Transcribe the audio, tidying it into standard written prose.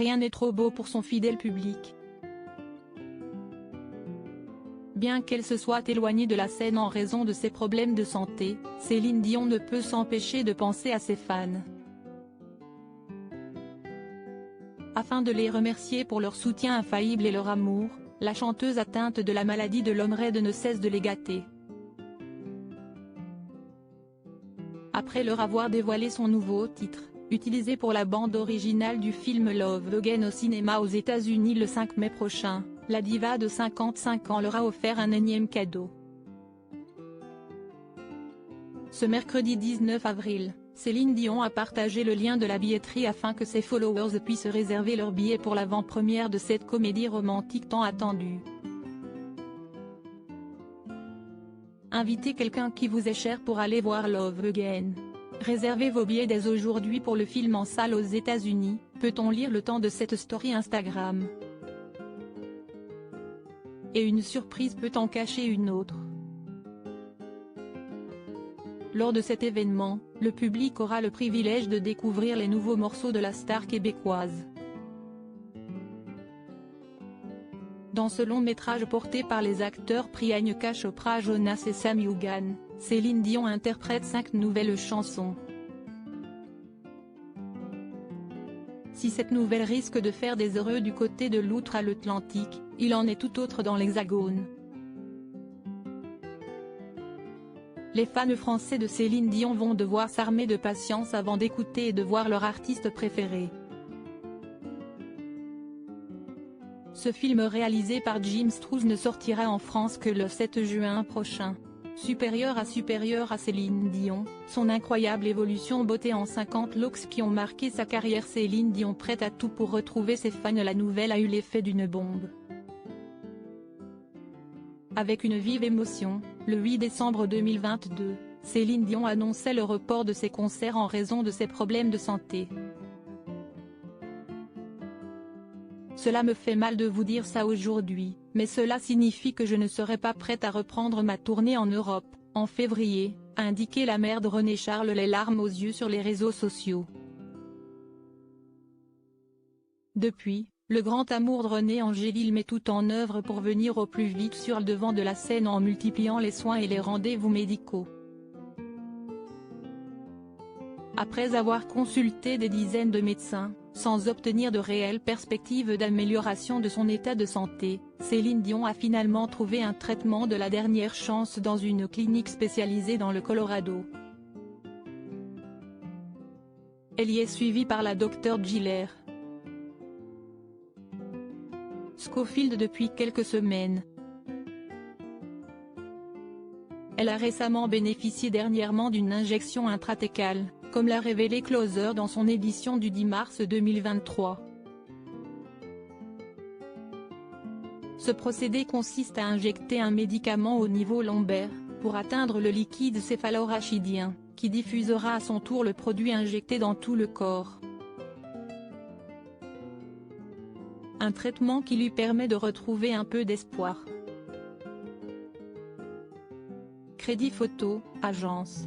rien n'est trop beau pour son fidèle public. Bien qu'elle se soit éloignée de la scène en raison de ses problèmes de santé, Céline Dion ne peut s'empêcher de penser à ses fans. Afin de les remercier pour leur soutien infaillible et leur amour, la chanteuse atteinte de la maladie de l'homme raide ne cesse de les gâter. Après leur avoir dévoilé son nouveau titre, utilisé pour la bande originale du film Love Again au cinéma aux États-Unis le 5 mai prochain, la diva de 55 ans leur a offert un énième cadeau. Ce mercredi 19 avril, Céline Dion a partagé le lien de la billetterie afin que ses followers puissent réserver leur billet pour l'avant-première de cette comédie romantique tant attendue. Invitez quelqu'un qui vous est cher pour aller voir Love Again. Réservez vos billets dès aujourd'hui pour le film en salle aux États-Unis, peut-on lire le temps de cette story Instagram. Et une surprise peut en cacher une autre. Lors de cet événement, le public aura le privilège de découvrir les nouveaux morceaux de la star québécoise. Dans ce long métrage porté par les acteurs Priyanka Chopra Jonas et Sam Yugan, Céline Dion interprète 5 nouvelles chansons. Si cette nouvelle risque de faire des heureux du côté de l'outre-Atlantique, il en est tout autre dans l'Hexagone. Les fans français de Céline Dion vont devoir s'armer de patience avant d'écouter et de voir leur artiste préféré. Ce film réalisé par Jim Strouse ne sortira en France que le 7 juin prochain. Supérieur à Céline Dion, son incroyable évolution beauté en 50 looks qui ont marqué sa carrière. Céline Dion prête à tout pour retrouver ses fans. La nouvelle a eu l'effet d'une bombe. Avec une vive émotion, le 8 décembre 2022, Céline Dion annonçait le report de ses concerts en raison de ses problèmes de santé. Cela me fait mal de vous dire ça aujourd'hui, mais cela signifie que je ne serai pas prête à reprendre ma tournée en Europe, en février, a indiqué la mère de René Charles, les larmes aux yeux sur les réseaux sociaux. Depuis, le grand amour de René Angélil met tout en œuvre pour venir au plus vite sur le devant de la scène en multipliant les soins et les rendez-vous médicaux. Après avoir consulté des dizaines de médecins, sans obtenir de réelles perspectives d'amélioration de son état de santé, Céline Dion a finalement trouvé un traitement de la dernière chance dans une clinique spécialisée dans le Colorado. Elle y est suivie par la Dr Giller Schofield depuis quelques semaines. Elle a récemment bénéficié dernièrement d'une injection intrathécale, comme l'a révélé Closer dans son édition du 10 mars 2023. Ce procédé consiste à injecter un médicament au niveau lombaire, pour atteindre le liquide céphalorachidien, qui diffusera à son tour le produit injecté dans tout le corps. Un traitement qui lui permet de retrouver un peu d'espoir. Crédit photo, agence.